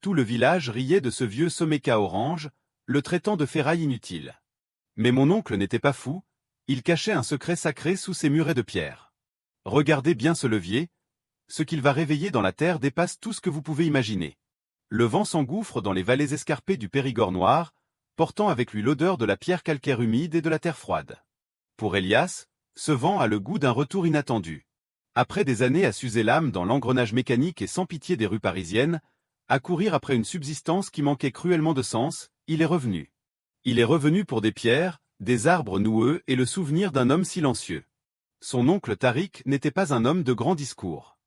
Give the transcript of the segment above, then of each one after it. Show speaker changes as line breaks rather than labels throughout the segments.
Tout le village riait de ce vieux Soméca orange, le traitant de ferraille inutile. Mais mon oncle n'était pas fou, il cachait un secret sacré sous ses murets de pierre. Regardez bien ce levier, ce qu'il va réveiller dans la terre dépasse tout ce que vous pouvez imaginer. Le vent s'engouffre dans les vallées escarpées du Périgord noir, portant avec lui l'odeur de la pierre calcaire humide et de la terre froide. Pour Elias, ce vent a le goût d'un retour inattendu. Après des années à s'user l'âme dans l'engrenage mécanique et sans pitié des rues parisiennes, à courir après une subsistance qui manquait cruellement de sens, il est revenu. Il est revenu pour des pierres, des arbres noueux et le souvenir d'un homme silencieux. Son oncle Tariq n'était pas un homme de grands discours.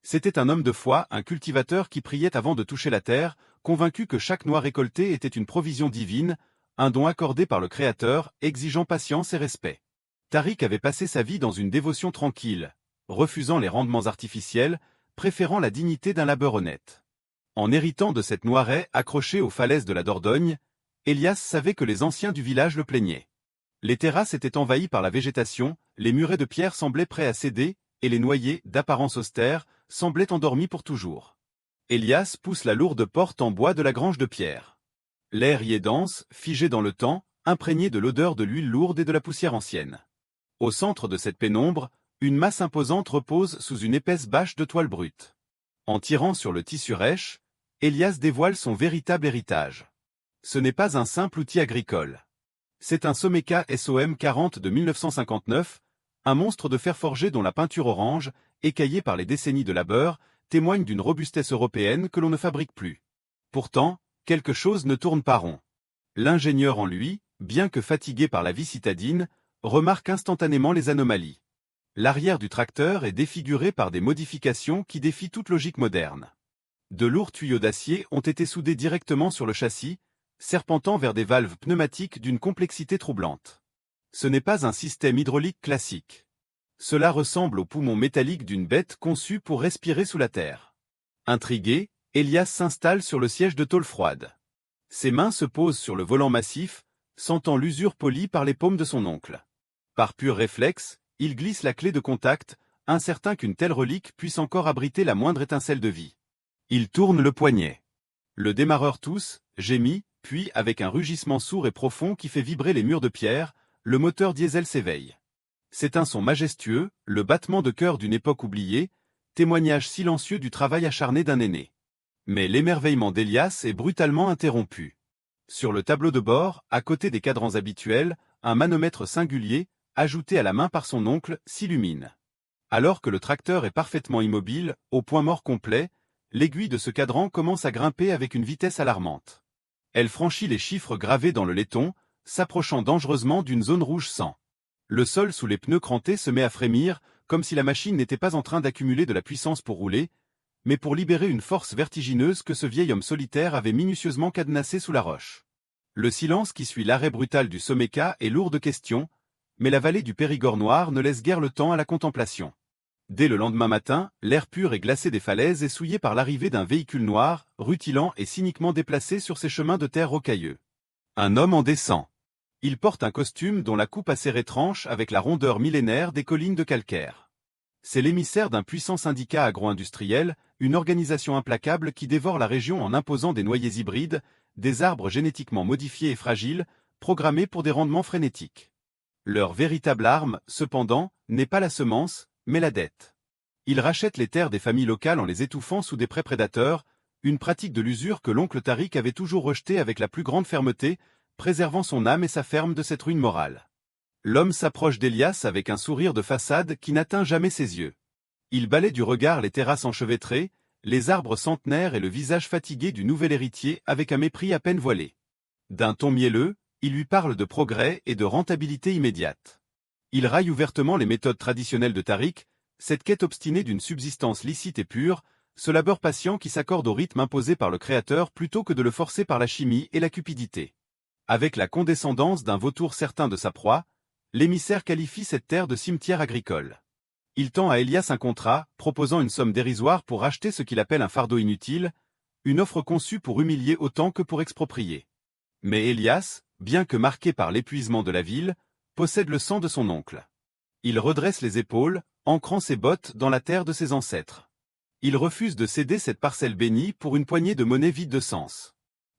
C'était un homme de foi, un cultivateur qui priait avant de toucher la terre, convaincu que chaque noix récoltée était une provision divine, un don accordé par le Créateur, exigeant patience et respect. Tariq avait passé sa vie dans une dévotion tranquille, refusant les rendements artificiels, préférant la dignité d'un labeur honnête. En héritant de cette noiret accrochée aux falaises de la Dordogne, Elias savait que les anciens du village le plaignaient. Les terrasses étaient envahies par la végétation, les murets de pierre semblaient prêts à céder, et les noyers, d'apparence austère, semblaient endormis pour toujours. Elias pousse la lourde porte en bois de la grange de pierre. L'air y est dense, figé dans le temps, imprégné de l'odeur de l'huile lourde et de la poussière ancienne. Au centre de cette pénombre, une masse imposante repose sous une épaisse bâche de toile brute. En tirant sur le tissu rêche, Elias dévoile son véritable héritage. Ce n'est pas un simple outil agricole. C'est un Soméca SOM 40 de 1959, un monstre de fer forgé dont la peinture orange, écaillée par les décennies de labeur, témoigne d'une robustesse européenne que l'on ne fabrique plus. Pourtant, quelque chose ne tourne pas rond. L'ingénieur en lui, bien que fatigué par la vie citadine, remarque instantanément les anomalies. L'arrière du tracteur est défiguré par des modifications qui défient toute logique moderne. De lourds tuyaux d'acier ont été soudés directement sur le châssis, serpentant vers des valves pneumatiques d'une complexité troublante. Ce n'est pas un système hydraulique classique. Cela ressemble aux poumons métalliques d'une bête conçue pour respirer sous la terre. Intrigué, Elias s'installe sur le siège de tôle froide. Ses mains se posent sur le volant massif, sentant l'usure polie par les paumes de son oncle. Par pur réflexe, il glisse la clé de contact, incertain qu'une telle relique puisse encore abriter la moindre étincelle de vie. Il tourne le poignet. Le démarreur tousse, gémit, puis, avec un rugissement sourd et profond qui fait vibrer les murs de pierre, le moteur diesel s'éveille. C'est un son majestueux, le battement de cœur d'une époque oubliée, témoignage silencieux du travail acharné d'un aîné. Mais l'émerveillement d'Elias est brutalement interrompu. Sur le tableau de bord, à côté des cadrans habituels, un manomètre singulier, ajouté à la main par son oncle, s'illumine. Alors que le tracteur est parfaitement immobile, au point mort complet, l'aiguille de ce cadran commence à grimper avec une vitesse alarmante. Elle franchit les chiffres gravés dans le laiton, s'approchant dangereusement d'une zone rouge sang. Le sol sous les pneus crantés se met à frémir, comme si la machine n'était pas en train d'accumuler de la puissance pour rouler, mais pour libérer une force vertigineuse que ce vieil homme solitaire avait minutieusement cadenassée sous la roche. Le silence qui suit l'arrêt brutal du Soméca est lourd de questions, mais la vallée du Périgord noir ne laisse guère le temps à la contemplation. Dès le lendemain matin, l'air pur et glacé des falaises est souillé par l'arrivée d'un véhicule noir, rutilant et cyniquement déplacé sur ces chemins de terre rocailleux. Un homme en descend. Il porte un costume dont la coupe acérée tranche avec la rondeur millénaire des collines de calcaire. C'est l'émissaire d'un puissant syndicat agro-industriel, une organisation implacable qui dévore la région en imposant des noyers hybrides, des arbres génétiquement modifiés et fragiles, programmés pour des rendements frénétiques. Leur véritable arme, cependant, n'est pas la semence, mais la dette. Ils rachètent les terres des familles locales en les étouffant sous des prêts prédateurs, une pratique de l'usure que l'oncle Tariq avait toujours rejetée avec la plus grande fermeté, préservant son âme et sa ferme de cette ruine morale. L'homme s'approche d'Elias avec un sourire de façade qui n'atteint jamais ses yeux. Il balaie du regard les terrasses enchevêtrées, les arbres centenaires et le visage fatigué du nouvel héritier avec un mépris à peine voilé. D'un ton mielleux, il lui parle de progrès et de rentabilité immédiate. Il raille ouvertement les méthodes traditionnelles de Tariq, cette quête obstinée d'une subsistance licite et pure, ce labeur patient qui s'accorde au rythme imposé par le Créateur plutôt que de le forcer par la chimie et la cupidité. Avec la condescendance d'un vautour certain de sa proie, l'émissaire qualifie cette terre de cimetière agricole. Il tend à Elias un contrat, proposant une somme dérisoire pour racheter ce qu'il appelle un fardeau inutile, une offre conçue pour humilier autant que pour exproprier. Mais Elias, bien que marqué par l'épuisement de la ville, possède le sang de son oncle. Il redresse les épaules, ancrant ses bottes dans la terre de ses ancêtres. Il refuse de céder cette parcelle bénie pour une poignée de monnaie vide de sens.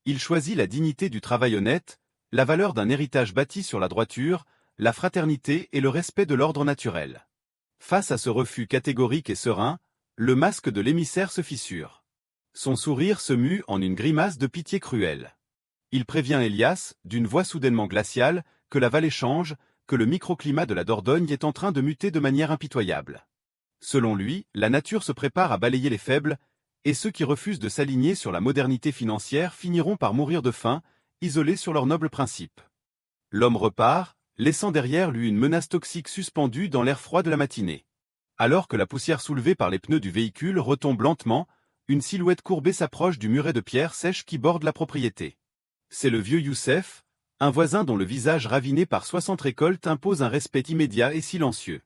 Il choisit la dignité du travail honnête, la valeur d'un héritage bâti sur la droiture, la fraternité et le respect de l'ordre naturel. Face à ce refus catégorique et serein, le masque de l'émissaire se fissure. Son sourire se mue en une grimace de pitié cruelle. Il prévient Elias, d'une voix soudainement glaciale, que la vallée change, que le microclimat de la Dordogne est en train de muter de manière impitoyable. Selon lui, la nature se prépare à balayer les faibles, et ceux qui refusent de s'aligner sur la modernité financière finiront par mourir de faim, isolés sur leurs nobles principes. L'homme repart, laissant derrière lui une menace toxique suspendue dans l'air froid de la matinée. Alors que la poussière soulevée par les pneus du véhicule retombe lentement, une silhouette courbée s'approche du muret de pierre sèche qui borde la propriété. C'est le vieux Youssef, un voisin dont le visage raviné par 60 récoltes impose un respect immédiat et silencieux.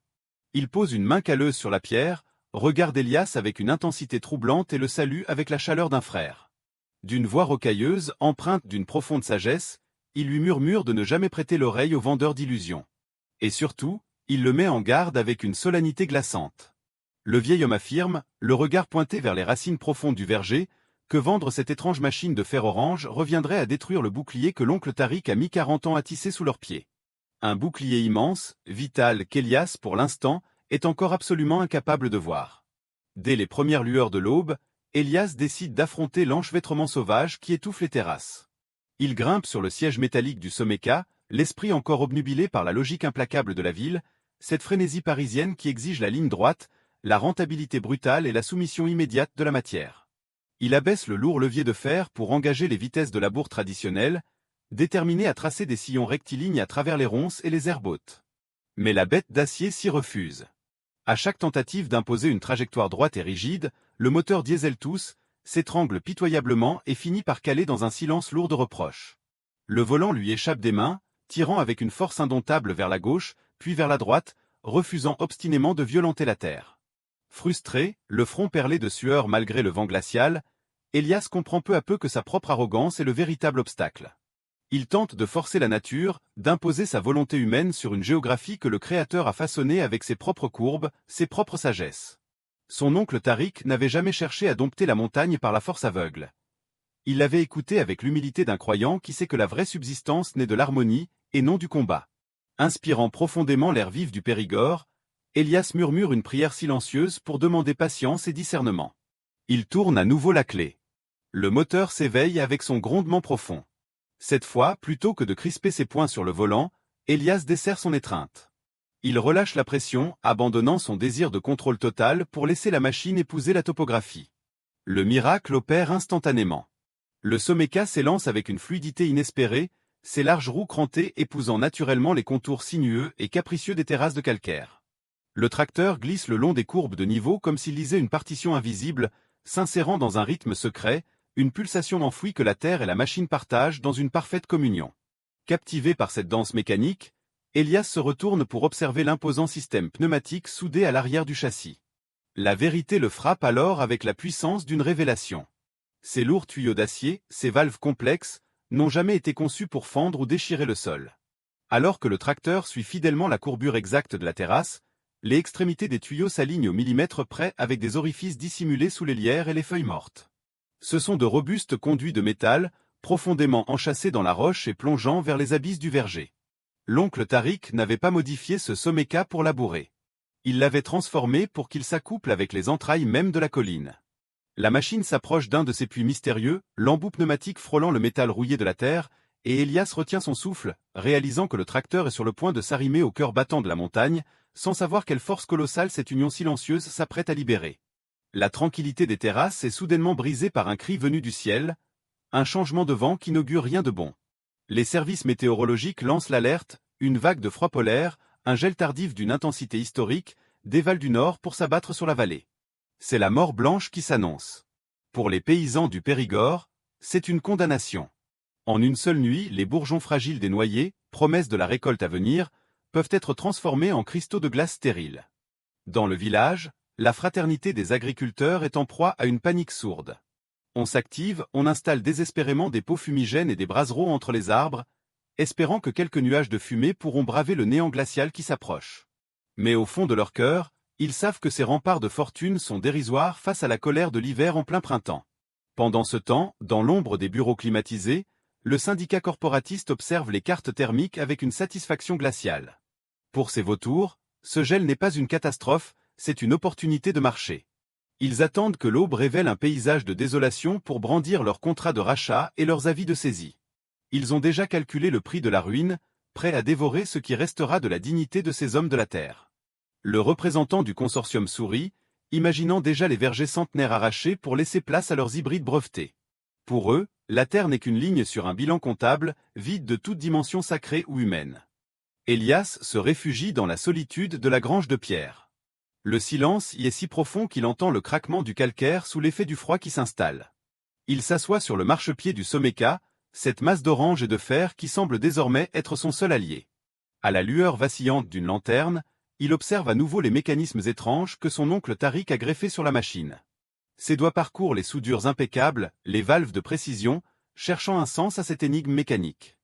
Il pose une main calleuse sur la pierre, regarde Elias avec une intensité troublante et le salue avec la chaleur d'un frère. D'une voix rocailleuse, empreinte d'une profonde sagesse, il lui murmure de ne jamais prêter l'oreille aux vendeurs d'illusions. Et surtout, il le met en garde avec une solennité glaçante. Le vieil homme affirme, le regard pointé vers les racines profondes du verger, que vendre cette étrange machine de fer orange reviendrait à détruire le bouclier que l'oncle Tariq a mis 40 ans à tisser sous leurs pieds. Un bouclier immense, vital, qu'Elias, pour l'instant, est encore absolument incapable de voir. Dès les premières lueurs de l'aube, Elias décide d'affronter l'enchevêtrement sauvage qui étouffe les terrasses. Il grimpe sur le siège métallique du Someca, l'esprit encore obnubilé par la logique implacable de la ville, cette frénésie parisienne qui exige la ligne droite, la rentabilité brutale et la soumission immédiate de la matière. Il abaisse le lourd levier de fer pour engager les vitesses de la bourre traditionnelle, déterminé à tracer des sillons rectilignes à travers les ronces et les aires hautes. Mais la bête d'acier s'y refuse. À chaque tentative d'imposer une trajectoire droite et rigide, le moteur diesel tousse, s'étrangle pitoyablement et finit par caler dans un silence lourd de reproches. Le volant lui échappe des mains, tirant avec une force indomptable vers la gauche, puis vers la droite, refusant obstinément de violenter la terre. Frustré, le front perlé de sueur malgré le vent glacial, Elias comprend peu à peu que sa propre arrogance est le véritable obstacle. Il tente de forcer la nature, d'imposer sa volonté humaine sur une géographie que le Créateur a façonnée avec ses propres courbes, ses propres sagesses. Son oncle Tariq n'avait jamais cherché à dompter la montagne par la force aveugle. Il l'avait écouté avec l'humilité d'un croyant qui sait que la vraie subsistance naît de l'harmonie, et non du combat. Inspirant profondément l'air vif du Périgord, Elias murmure une prière silencieuse pour demander patience et discernement. Il tourne à nouveau la clé. Le moteur s'éveille avec son grondement profond. Cette fois, plutôt que de crisper ses poings sur le volant, Elias desserre son étreinte. Il relâche la pression, abandonnant son désir de contrôle total pour laisser la machine épouser la topographie. Le miracle opère instantanément. Le Someca s'élance avec une fluidité inespérée, ses larges roues crantées épousant naturellement les contours sinueux et capricieux des terrasses de calcaire. Le tracteur glisse le long des courbes de niveau comme s'il lisait une partition invisible, s'insérant dans un rythme secret, une pulsation enfouie que la terre et la machine partagent dans une parfaite communion. Captivé par cette danse mécanique, Elias se retourne pour observer l'imposant système pneumatique soudé à l'arrière du châssis. La vérité le frappe alors avec la puissance d'une révélation. Ces lourds tuyaux d'acier, ces valves complexes, n'ont jamais été conçus pour fendre ou déchirer le sol. Alors que le tracteur suit fidèlement la courbure exacte de la terrasse, les extrémités des tuyaux s'alignent au millimètre près avec des orifices dissimulés sous les lierres et les feuilles mortes. Ce sont de robustes conduits de métal, profondément enchâssés dans la roche et plongeant vers les abysses du verger. L'oncle Tariq n'avait pas modifié ce Someca pour labourer. Il l'avait transformé pour qu'il s'accouple avec les entrailles même de la colline. La machine s'approche d'un de ces puits mystérieux, l'embout pneumatique frôlant le métal rouillé de la terre, et Elias retient son souffle, réalisant que le tracteur est sur le point de s'arrimer au cœur battant de la montagne, sans savoir quelle force colossale cette union silencieuse s'apprête à libérer. La tranquillité des terrasses est soudainement brisée par un cri venu du ciel, un changement de vent qui n'augure rien de bon. Les services météorologiques lancent l'alerte, une vague de froid polaire, un gel tardif d'une intensité historique, dévale du nord pour s'abattre sur la vallée. C'est la mort blanche qui s'annonce. Pour les paysans du Périgord, c'est une condamnation. En une seule nuit, les bourgeons fragiles des noyers, promesse de la récolte à venir, peuvent être transformés en cristaux de glace stériles. Dans le village, la fraternité des agriculteurs est en proie à une panique sourde. On s'active, on installe désespérément des pots fumigènes et des braseros entre les arbres, espérant que quelques nuages de fumée pourront braver le néant glacial qui s'approche. Mais au fond de leur cœur, Ils savent que ces remparts de fortune sont dérisoires face à la colère de l'hiver en plein printemps. Pendant ce temps, dans l'ombre des bureaux climatisés, le syndicat corporatiste observe les cartes thermiques avec une satisfaction glaciale. Pour ces vautours, ce gel n'est pas une catastrophe, c'est une opportunité de marché. Ils attendent que l'aube révèle un paysage de désolation pour brandir leurs contrats de rachat et leurs avis de saisie. Ils ont déjà calculé le prix de la ruine, prêts à dévorer ce qui restera de la dignité de ces hommes de la terre. Le représentant du consortium sourit, imaginant déjà les vergers centenaires arrachés pour laisser place à leurs hybrides brevetés. Pour eux, la terre n'est qu'une ligne sur un bilan comptable, vide de toute dimension sacrée ou humaine. Elias se réfugie dans la solitude de la grange de pierre. Le silence y est si profond qu'il entend le craquement du calcaire sous l'effet du froid qui s'installe. Il s'assoit sur le marchepied du Someka, cette masse d'orange et de fer qui semble désormais être son seul allié. À la lueur vacillante d'une lanterne, il observe à nouveau les mécanismes étranges que son oncle Tariq a greffés sur la machine. Ses doigts parcourent les soudures impeccables, les valves de précision, cherchant un sens à cette énigme mécanique.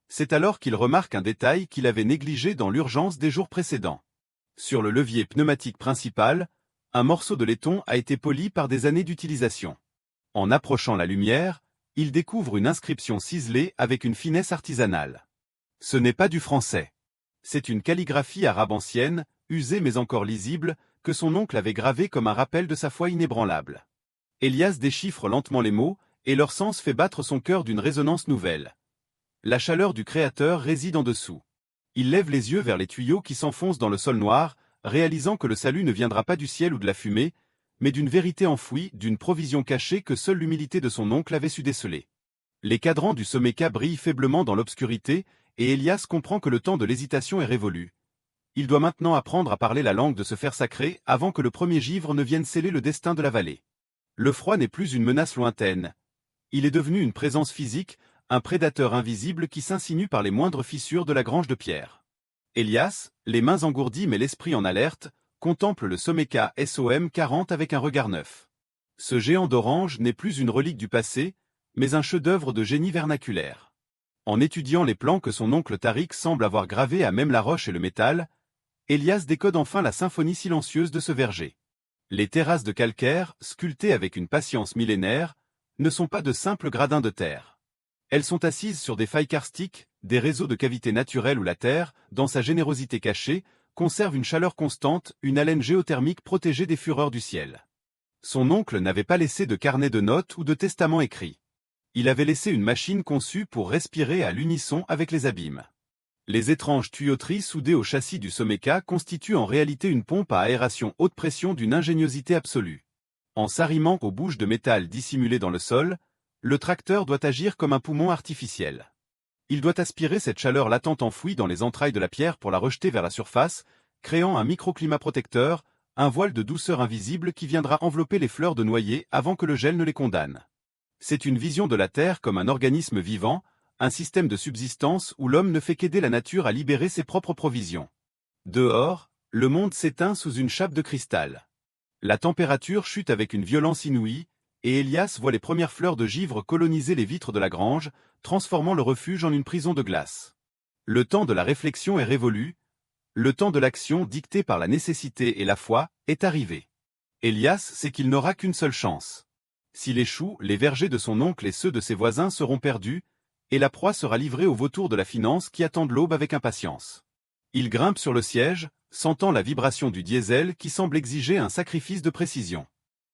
C'est alors qu'il remarque un détail qu'il avait négligé dans l'urgence des jours précédents. Sur le levier pneumatique principal, un morceau de laiton a été poli par des années d'utilisation. En approchant la lumière, il découvre une inscription ciselée avec une finesse artisanale. Ce n'est pas du français. C'est une calligraphie arabe ancienne, usée mais encore lisible, que son oncle avait gravée comme un rappel de sa foi inébranlable. Elias déchiffre lentement les mots, et leur sens fait battre son cœur d'une résonance nouvelle. La chaleur du Créateur réside en dessous. Il lève les yeux vers les tuyaux qui s'enfoncent dans le sol noir, réalisant que le salut ne viendra pas du ciel ou de la fumée, mais d'une vérité enfouie, d'une provision cachée que seule l'humilité de son oncle avait su déceler. Les cadrans du Someka brillent faiblement dans l'obscurité, et Elias comprend que le temps de l'hésitation est révolu. Il doit maintenant apprendre à parler la langue de ce fer sacré avant que le premier givre ne vienne sceller le destin de la vallée. Le froid n'est plus une menace lointaine. Il est devenu une présence physique, un prédateur invisible qui s'insinue par les moindres fissures de la grange de pierre. Elias, les mains engourdies mais l'esprit en alerte, contemple le Someka SOM 40 avec un regard neuf. Ce géant d'orange n'est plus une relique du passé, mais un chef-d'œuvre de génie vernaculaire. En étudiant les plans que son oncle Tariq semble avoir gravés à même la roche et le métal, Elias décode enfin la symphonie silencieuse de ce verger. Les terrasses de calcaire, sculptées avec une patience millénaire, ne sont pas de simples gradins de terre. Elles sont assises sur des failles karstiques, des réseaux de cavités naturelles où la terre, dans sa générosité cachée, conserve une chaleur constante, une haleine géothermique protégée des fureurs du ciel. Son oncle n'avait pas laissé de carnet de notes ou de testament écrit. Il avait laissé une machine conçue pour respirer à l'unisson avec les abîmes. Les étranges tuyauteries soudées au châssis du Someka constituent en réalité une pompe à aération haute pression d'une ingéniosité absolue. En s'arrimant aux bouches de métal dissimulées dans le sol, le tracteur doit agir comme un poumon artificiel. Il doit aspirer cette chaleur latente enfouie dans les entrailles de la pierre pour la rejeter vers la surface, créant un microclimat protecteur, un voile de douceur invisible qui viendra envelopper les fleurs de noyer avant que le gel ne les condamne. C'est une vision de la Terre comme un organisme vivant, un système de subsistance où l'homme ne fait qu'aider la nature à libérer ses propres provisions. Dehors, le monde s'éteint sous une chape de cristal. La température chute avec une violence inouïe, et Elias voit les premières fleurs de givre coloniser les vitres de la grange, transformant le refuge en une prison de glace. Le temps de la réflexion est révolu, le temps de l'action dicté par la nécessité et la foi est arrivé. Elias sait qu'il n'aura qu'une seule chance. S'il échoue, les vergers de son oncle et ceux de ses voisins seront perdus, et la proie sera livrée aux vautours de la finance qui attendent l'aube avec impatience. Il grimpe sur le siège, sentant la vibration du diesel qui semble exiger un sacrifice de précision.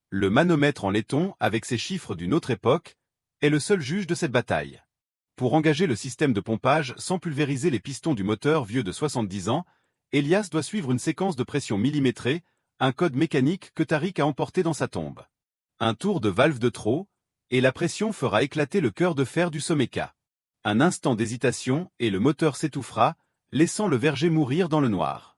Le manomètre en laiton, avec ses chiffres d'une autre époque, est le seul juge de cette bataille. Pour engager le système de pompage sans pulvériser les pistons du moteur vieux de 70 ans, Elias doit suivre une séquence de pression millimétrée, un code mécanique que Tariq a emporté dans sa tombe. Un tour de valve de trop, et la pression fera éclater le cœur de fer du Someka. Un instant d'hésitation et le moteur s'étouffera, laissant le verger mourir dans le noir.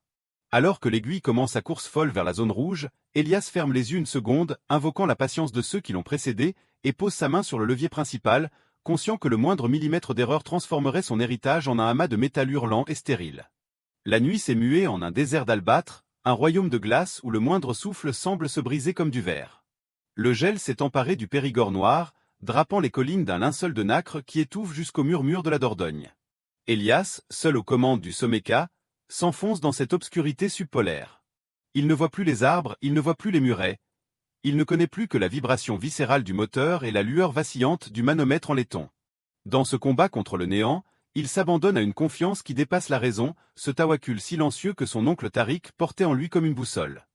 Alors que l'aiguille commence sa course folle vers la zone rouge, Elias ferme les yeux une seconde, invoquant la patience de ceux qui l'ont précédé, et pose sa main sur le levier principal, conscient que le moindre millimètre d'erreur transformerait son héritage en un amas de métal hurlant et stérile. La nuit s'est muée en un désert d'albâtre, un royaume de glace où le moindre souffle semble se briser comme du verre. Le gel s'est emparé du Périgord noir, drapant les collines d'un linceul de nacre qui étouffe jusqu'au murmure de la Dordogne. Elias, seul aux commandes du Someka, s'enfonce dans cette obscurité subpolaire. Il ne voit plus les arbres, il ne voit plus les murets. Il ne connaît plus que la vibration viscérale du moteur et la lueur vacillante du manomètre en laiton. Dans ce combat contre le néant, il s'abandonne à une confiance qui dépasse la raison, ce tawakkul silencieux que son oncle Tariq portait en lui comme une boussole.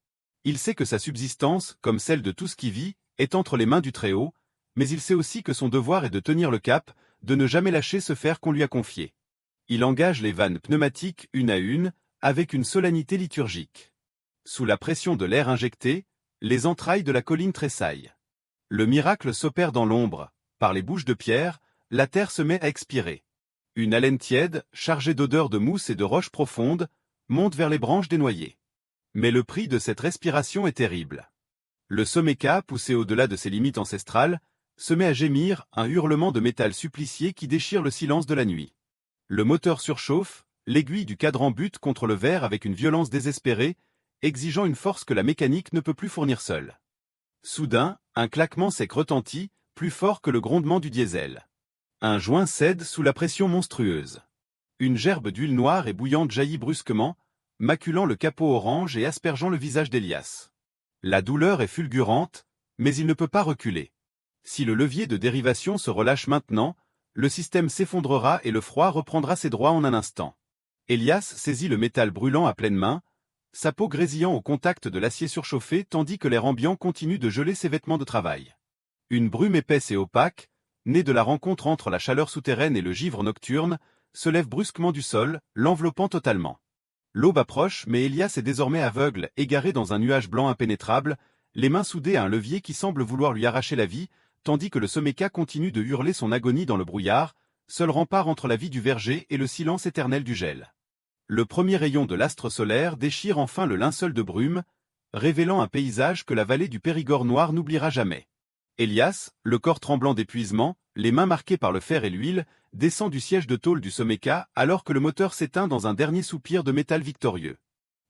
Il sait que sa subsistance, comme celle de tout ce qui vit, est entre les mains du Très-Haut, mais il sait aussi que son devoir est de tenir le cap, de ne jamais lâcher ce fer qu'on lui a confié. Il engage les vannes pneumatiques une à une, avec une solennité liturgique. Sous la pression de l'air injecté, les entrailles de la colline tressaillent. Le miracle s'opère dans l'ombre, par les bouches de pierre, la terre se met à expirer. Une haleine tiède, chargée d'odeurs de mousse et de roches profondes, monte vers les branches des noyers. Mais le prix de cette respiration est terrible. Le Soméca, poussé au-delà de ses limites ancestrales, se met à gémir, un hurlement de métal supplicié qui déchire le silence de la nuit. Le moteur surchauffe, l'aiguille du cadran bute contre le verre avec une violence désespérée, exigeant une force que la mécanique ne peut plus fournir seule. Soudain, un claquement sec retentit, plus fort que le grondement du diesel. Un joint cède sous la pression monstrueuse. Une gerbe d'huile noire et bouillante jaillit brusquement, maculant le capot orange et aspergeant le visage d'Elias. La douleur est fulgurante, mais il ne peut pas reculer. Si le levier de dérivation se relâche maintenant, le système s'effondrera et le froid reprendra ses droits en un instant. Elias saisit le métal brûlant à pleine main, sa peau grésillant au contact de l'acier surchauffé tandis que l'air ambiant continue de geler ses vêtements de travail. Une brume épaisse et opaque, née de la rencontre entre la chaleur souterraine et le givre nocturne, se lève brusquement du sol, l'enveloppant totalement. L'aube approche, mais Elias est désormais aveugle, égaré dans un nuage blanc impénétrable, les mains soudées à un levier qui semble vouloir lui arracher la vie, tandis que le Soméca continue de hurler son agonie dans le brouillard, seul rempart entre la vie du verger et le silence éternel du gel. Le premier rayon de l'astre solaire déchire enfin le linceul de brume, révélant un paysage que la vallée du Périgord noir n'oubliera jamais. Elias, le corps tremblant d'épuisement, les mains marquées par le fer et l'huile, descend du siège de tôle du Soméca alors que le moteur s'éteint dans un dernier soupir de métal victorieux.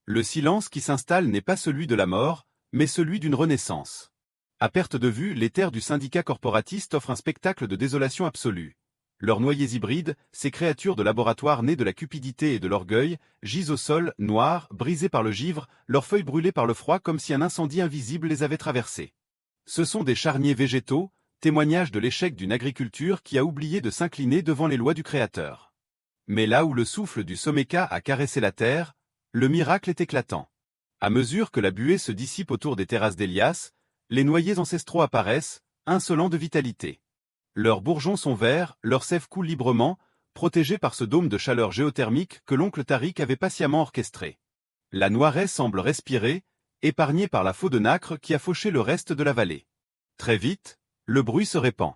Le silence qui s'installe n'est pas celui de la mort, mais celui d'une renaissance. À perte de vue, les terres du syndicat corporatiste offrent un spectacle de désolation absolue. Leurs noyés hybrides, ces créatures de laboratoire nées de la cupidité et de l'orgueil, gisent au sol, noirs, brisés par le givre, leurs feuilles brûlées par le froid comme si un incendie invisible les avait traversés. Ce sont des charniers végétaux, témoignage de l'échec d'une agriculture qui a oublié de s'incliner devant les lois du Créateur. Mais là où le souffle du Soméca a caressé la terre, le miracle est éclatant. À mesure que la buée se dissipe autour des terrasses d'Elias, les noyers ancestraux apparaissent, insolents de vitalité. Leurs bourgeons sont verts, leur sève coule librement, protégés par ce dôme de chaleur géothermique que l'oncle Tariq avait patiemment orchestré. La Noiret semble respirer, épargnée par la faux de nacre qui a fauché le reste de la vallée. Très vite, le bruit se répand.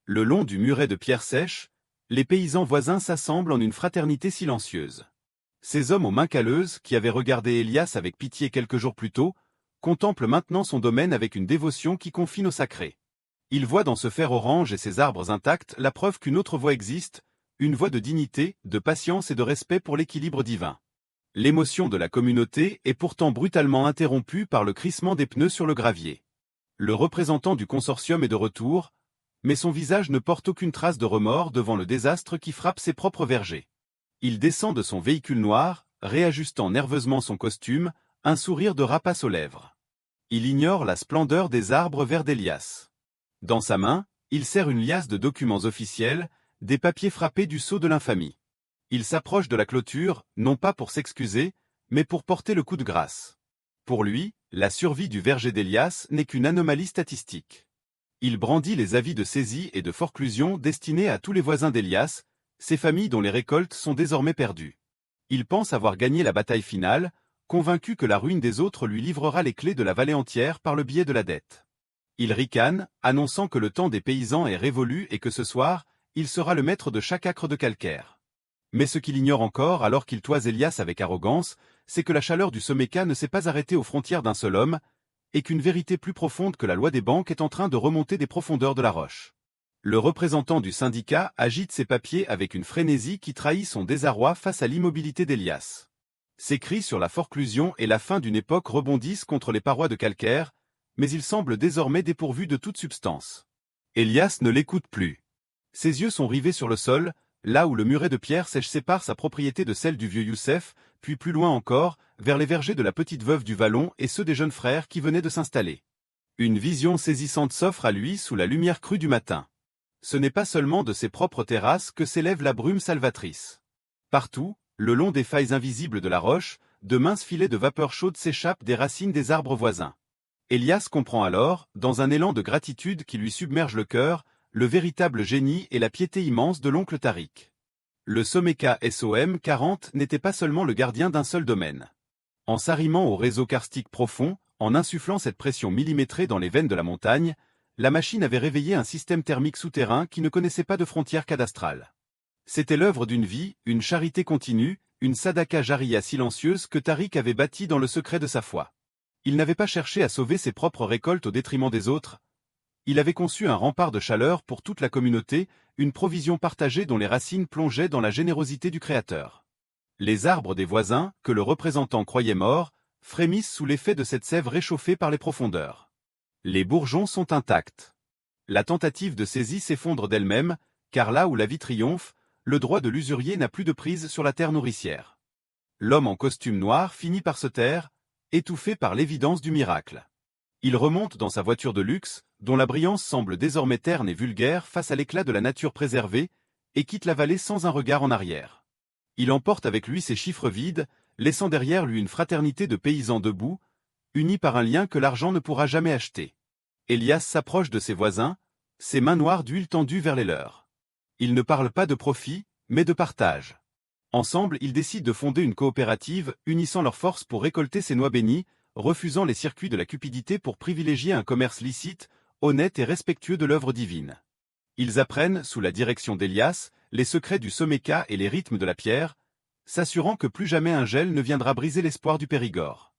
Le long du muret de pierre sèche, les paysans voisins s'assemblent en une fraternité silencieuse. Ces hommes aux mains calleuses, qui avaient regardé Elias avec pitié quelques jours plus tôt, contemplent maintenant son domaine avec une dévotion qui confine au sacré. Ils voient dans ce fer orange et ces arbres intacts la preuve qu'une autre voie existe, une voie de dignité, de patience et de respect pour l'équilibre divin. L'émotion de la communauté est pourtant brutalement interrompue par le crissement des pneus sur le gravier. Le représentant du consortium est de retour, mais son visage ne porte aucune trace de remords devant le désastre qui frappe ses propres vergers. Il descend de son véhicule noir, réajustant nerveusement son costume, un sourire de rapace aux lèvres. Il ignore la splendeur des arbres verts d'Elias. Dans sa main, il serre une liasse de documents officiels, des papiers frappés du sceau de l'infamie. Il s'approche de la clôture, non pas pour s'excuser, mais pour porter le coup de grâce. Pour lui, la survie du verger d'Elias n'est qu'une anomalie statistique. Il brandit les avis de saisie et de forclusion destinés à tous les voisins d'Elias, ces familles dont les récoltes sont désormais perdues. Il pense avoir gagné la bataille finale, convaincu que la ruine des autres lui livrera les clés de la vallée entière par le biais de la dette. Il ricane, annonçant que le temps des paysans est révolu et que ce soir, il sera le maître de chaque acre de calcaire. Mais ce qu'il ignore encore alors qu'il toise Elias avec arrogance, c'est que la chaleur du Soméca ne s'est pas arrêtée aux frontières d'un seul homme, et qu'une vérité plus profonde que la loi des banques est en train de remonter des profondeurs de la roche. Le représentant du syndicat agite ses papiers avec une frénésie qui trahit son désarroi face à l'immobilité d'Elias. Ses cris sur la forclusion et la fin d'une époque rebondissent contre les parois de calcaire, mais il semble désormais dépourvu de toute substance. Elias ne l'écoute plus. Ses yeux sont rivés sur le sol, là où le muret de pierre sèche sépare sa propriété de celle du vieux Youssef, puis plus loin encore, vers les vergers de la petite veuve du Vallon et ceux des jeunes frères qui venaient de s'installer. Une vision saisissante s'offre à lui sous la lumière crue du matin. Ce n'est pas seulement de ses propres terrasses que s'élève la brume salvatrice. Partout, le long des failles invisibles de la roche, de minces filets de vapeur chaude s'échappent des racines des arbres voisins. Elias comprend alors, dans un élan de gratitude qui lui submerge le cœur, le véritable génie et la piété immense de l'oncle Tariq. Le Someka SOM 40 n'était pas seulement le gardien d'un seul domaine. En s'arrimant au réseau karstique profond, en insufflant cette pression millimétrée dans les veines de la montagne, la machine avait réveillé un système thermique souterrain qui ne connaissait pas de frontières cadastrales. C'était l'œuvre d'une vie, une charité continue, une sadaka jaria silencieuse que Tariq avait bâtie dans le secret de sa foi. Il n'avait pas cherché à sauver ses propres récoltes au détriment des autres. Il avait conçu un rempart de chaleur pour toute la communauté, une provision partagée dont les racines plongeaient dans la générosité du Créateur. Les arbres des voisins, que le représentant croyait morts, frémissent sous l'effet de cette sève réchauffée par les profondeurs. Les bourgeons sont intacts. La tentative de saisie s'effondre d'elle-même, car là où la vie triomphe, le droit de l'usurier n'a plus de prise sur la terre nourricière. L'homme en costume noir finit par se taire, étouffé par l'évidence du miracle. Il remonte dans sa voiture de luxe, dont la brillance semble désormais terne et vulgaire face à l'éclat de la nature préservée, et quitte la vallée sans un regard en arrière. Il emporte avec lui ses chiffres vides, laissant derrière lui une fraternité de paysans debout, unis par un lien que l'argent ne pourra jamais acheter. Elias s'approche de ses voisins, ses mains noires d'huile tendues vers les leurs. Il ne parle pas de profit, mais de partage. Ensemble, ils décident de fonder une coopérative, unissant leurs forces pour récolter ces noix bénies, refusant les circuits de la cupidité pour privilégier un commerce licite, honnête et respectueux de l'œuvre divine. Ils apprennent, sous la direction d'Elias, les secrets du Someka et les rythmes de la pierre, s'assurant que plus jamais un gel ne viendra briser l'espoir du Périgord.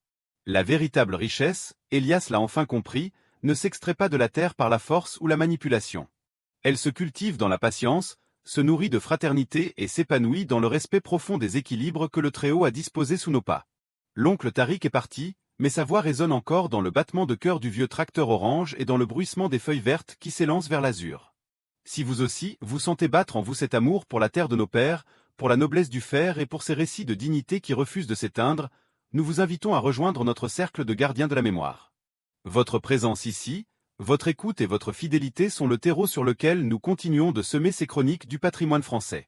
La véritable richesse, Elias l'a enfin compris, ne s'extrait pas de la terre par la force ou la manipulation. Elle se cultive dans la patience, se nourrit de fraternité et s'épanouit dans le respect profond des équilibres que le Très-Haut a disposés sous nos pas. L'oncle Tariq est parti, mais sa voix résonne encore dans le battement de cœur du vieux tracteur orange et dans le bruissement des feuilles vertes qui s'élancent vers l'azur. Si vous aussi, vous sentez battre en vous cet amour pour la terre de nos pères, pour la noblesse du fer et pour ces récits de dignité qui refusent de s'éteindre, nous vous invitons à rejoindre notre cercle de gardiens de la mémoire. Votre présence ici, votre écoute et votre fidélité sont le terreau sur lequel nous continuons de semer ces chroniques du patrimoine français.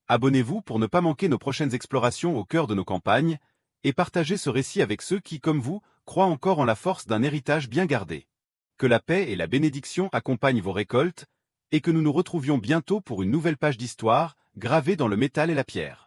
Abonnez-vous pour ne pas manquer nos prochaines explorations au cœur de nos campagnes, et partagez ce récit avec ceux qui, comme vous, croient encore en la force d'un héritage bien gardé. Que la paix et la bénédiction accompagnent vos récoltes, et que nous nous retrouvions bientôt pour une nouvelle page d'histoire, gravée dans le métal et la pierre.